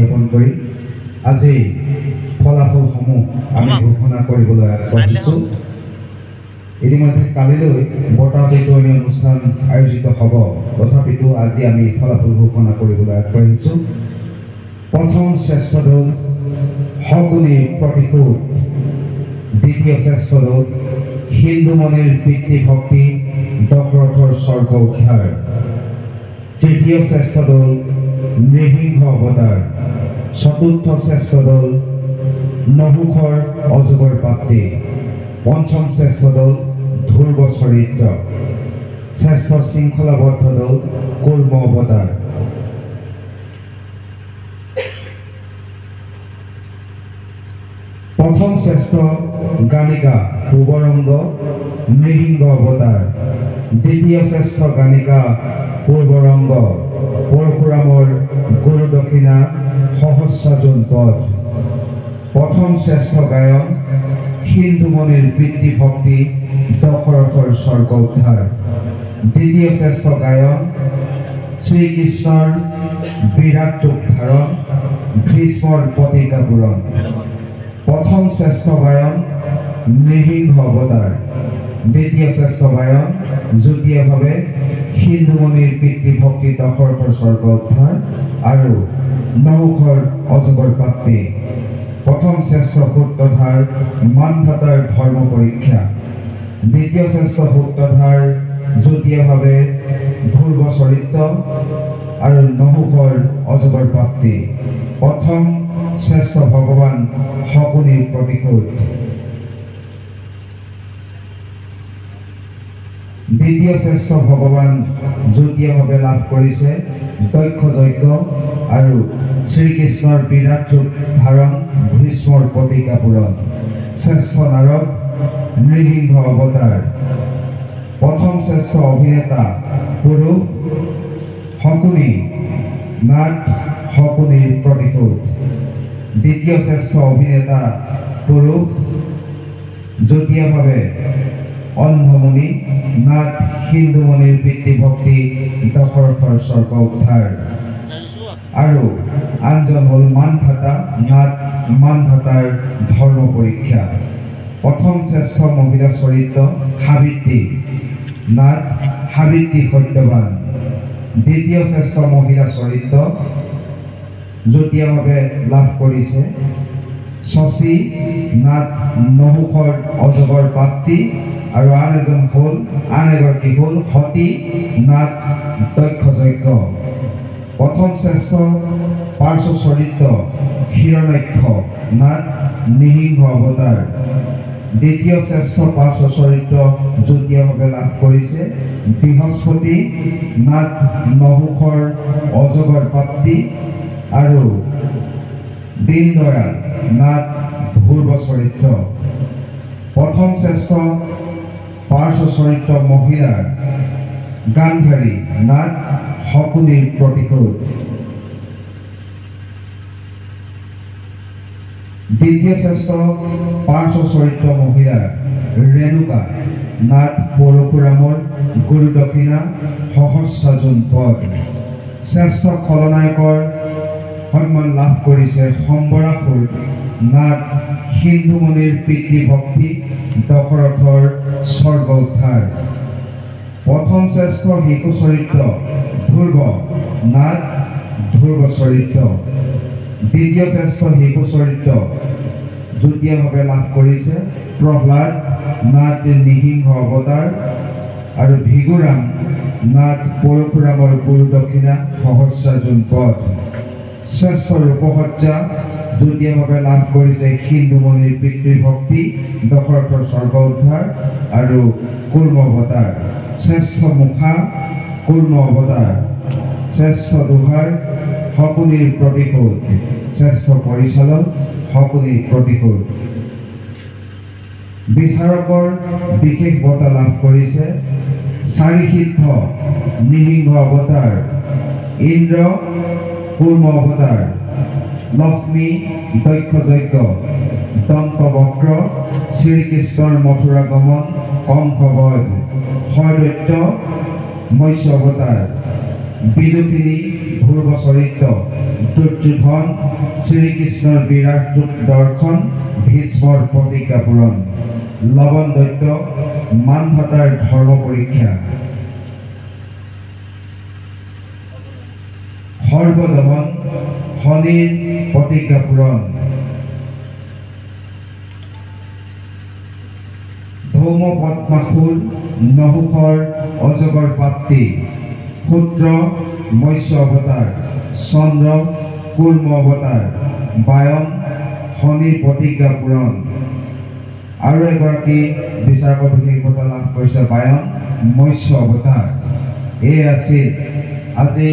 উদযাপন কৰি আজি ফলাফলসমূহ আমি ঘোষণা কৰিবলৈ আগবাঢ়িছোঁ। ইতিমধ্যে কালিলৈ বঁটা বিতৰণী অনুষ্ঠান আয়োজিত হ'ব, তথাপিতো আজি আমি ফলাফল ঘোষণা কৰিবলৈ আগবাঢ়িছোঁ। প্ৰথম শ্ৰেষ্ঠ দল শকুনিৰ প্ৰতিশোধ, দ্বিতীয় শ্ৰেষ্ঠ দল হিন্দুমণিৰ পিতৃভক্তি দশৰথৰ স্বৰ্গ উদ্ধাৰ, তৃতীয় শ্ৰেষ্ঠ দল নৃসিংহ অৱতাৰ, চতুৰ্থ শ্ৰেষ্ঠ দল নহুষৰ অজগৰ প্ৰাপ্তি, পঞ্চম শ্ৰেষ্ঠ দল ধ্ৰুৱ চৰিত্ৰ, শ্ৰেষ্ঠ শৃংখলাবদ্ধ দল কুৰ্ম অৱতাৰ। প্ৰথম শ্ৰেষ্ঠ গানিকা পূৰ্বৰংগ নৃসিংহ অৱতাৰ, দ্বিতীয় শ্ৰেষ্ঠ গানিকা পূৰ্বৰংগ পৰশুৰামৰ গুৰু দক্ষিণা সহস্ৰাৰ্জুন পদ, প্ৰথম শ্ৰেষ্ঠ গায়ন হিন্দুমণিৰ পিতৃভক্তি দশৰথৰ স্বৰ্গ উদ্ধাৰ, দ্বিতীয় শ্ৰেষ্ঠ গায়ন শ্ৰীকৃষ্ণৰ বিৰাট ৰূপ ধাৰণ ভীষ্মৰ প্ৰতিজ্ঞা পূৰণ, প্ৰথম শ্ৰেষ্ঠ গায়ন নৃসিংহ অৱতাৰ, দ্বিতীয় শ্ৰেষ্ঠ গায়ন যুটীয়াভাৱে হিন্দুমণিৰ পিতৃভক্তি দশৰথৰ স্বৰ্গ উদ্ধাৰ আৰু নহুষৰ অজগৰ প্ৰাপ্তি, প্ৰথম শ্ৰেষ্ঠ সূত্ৰধাৰ মানধাতাৰ ধৰ্ম পৰীক্ষা, দ্বিতীয় শ্ৰেষ্ঠ সূত্ৰধাৰ যুটীয়াভাৱে ধ্ৰুৱ চৰিত্ৰ আৰু নহুষৰ অজগৰ প্ৰাপ্তি, প্ৰথম শ্ৰেষ্ঠ ভগৱান শকুনিৰ প্ৰতিশোধ, দ্বিতীয় শ্ৰেষ্ঠ ভগৱান যুটীয়াভাৱে লাভ কৰিছে দক্ষ যজ্ঞ আৰু শ্ৰীকৃষ্ণৰ বিৰাট ৰূপ ধাৰণ ভীষ্মৰ প্ৰতিজ্ঞা পূৰণ, শ্ৰেষ্ঠ নাৰদ নৃসিংহ অৱতাৰ, প্ৰথম শ্ৰেষ্ঠ অভিনেতা পুৰুষ শকুনি নাট শকুনিৰ প্ৰতিশোধ, দ্বিতীয় শ্ৰেষ্ঠ অভিনেতা পুৰুষ যুটীয়াভাৱে অন্ধমণি নাট হিন্দুমণিৰ পিতৃভক্তি দশৰথৰ স্বৰ্গ উদ্ধাৰ আৰু আনজন হ'ল মানধাতা নাট মানধাতাৰ ধৰ্ম পৰীক্ষা, প্ৰথম শ্ৰেষ্ঠ মহিলা চৰিত্ৰ সাবিত্ৰী নাট সাবিত্ৰী সত্যবান, দ্বিতীয় শ্ৰেষ্ঠ মহিলা চৰিত্ৰ যুটীয়াভাৱে লাভ কৰিছে শশী নাট নহুষৰ অজগৰ প্ৰাপ্তি আৰু আন এগৰাকী হ'ল সতী নাট দক্ষ যজ্ঞ, প্ৰথম শ্ৰেষ্ঠ পাৰ্শ্ব চৰিত্ৰ হিৰণ্যাক্ষ নাট নৃসিংহ অৱতাৰ, দ্বিতীয় শ্ৰেষ্ঠ পাৰ্শ্ব চৰিত্ৰ যুটীয়াভাৱে লাভ কৰিছে বৃহস্পতি নাট নহুষৰ অজগৰ প্ৰাপ্তি আৰু দীনদয়াল নাট ধ্ৰুৱ চৰিত্ৰ, প্ৰথম শ্ৰেষ্ঠ পাৰ্শ্ব চৰিত্ৰ মহিলাৰ গান্ধাৰী নাট শকুনিৰ প্ৰতিশোধ, দ্বিতীয় শ্ৰেষ্ঠ পাৰ্শ্ব চৰিত্ৰ মহিলাৰ ৰেণুকা নাট পৰশুৰামৰ গুৰু দক্ষিণা সহস্ৰাৰ্জুন পদ, শ্ৰেষ্ঠ খলনায়কৰ সন্মান লাভ কৰিছে সম্বৰাসুৰ নাট হিন্দুমণিৰ পিতৃভক্তি দশৰথৰ স্বৰ্গ উদ্ধাৰ, প্ৰথম শ্ৰেষ্ঠ শিশু চৰিত্ৰ ধ্ৰুৱ নাট ধ্ৰুৱ চৰিত্ৰ, দ্বিতীয় শ্ৰেষ্ঠ শিশু চৰিত্ৰ যুটীয়াভাৱে লাভ কৰিছে প্ৰহ্লাদ নাট নৃসিংহ অৱতাৰ আৰু ভিগুৰাম নাট পৰশুৰামৰ গুৰু দক্ষিণা সহস্ৰাৰ্জুন পদ, শ্ৰেষ্ঠ ৰূপসজ্জা যুটীয়াভাৱে লাভ কৰিছে হিন্দুমণিৰ পিতৃভক্তি দশৰথৰ স্বৰ্গ উদ্ধাৰ আৰু কুৰ্ম অৱতাৰ, শ্ৰেষ্ঠ মুখা কুৰ্ম অৱতাৰ, শ্ৰেষ্ঠ দোহাৰ শকুনিৰ প্ৰতিশোধ, শ্ৰেষ্ঠ পৰিচালক শকুনিৰ প্ৰতিশোধ। বিচাৰকৰ বিশেষ বঁটা লাভ কৰিছে চাৰিসিদ্ধ নৃসিংহ অৱতাৰ, ইন্দ্ৰ কুৰ্ম অৱতাৰ, লক্ষ্মী দক্ষ যজ্ঞ, দন্ত বক্ৰ শ্ৰীকৃষ্ণৰ মথুৰা গমন কংসবধ, হৰদৈত্য মৎস্য অৱতাৰ, বিদুষিনী ধ্ৰুৱ চৰিত্ৰ, দুৰ্যোধন শ্ৰীকৃষ্ণৰ বিৰাট ৰূপ দৰ্শন ভীষ্মৰ প্ৰতিজ্ঞা পূৰণ লৱণ দৈত্য মানধাতাৰ ধৰ্ম পৰীক্ষা সৰ্বদমন শনিৰ প্ৰতিজ্ঞা পূৰণ ধৌম পদ্মাসুৰ নহুষৰ অজগৰ প্ৰাপ্তি ক্ষুদ্ৰ মৎস্য অৱতাৰ চন্দ্ৰ কুৰ্ম অৱতাৰ বায়ন শনিৰ প্ৰতিজ্ঞা পূৰণ আৰু এগৰাকী বিচাৰকৰ বিশেষ বঁটা লাভ কৰিছে বায়ন মৎস্য অৱতাৰ এই আছিল আজি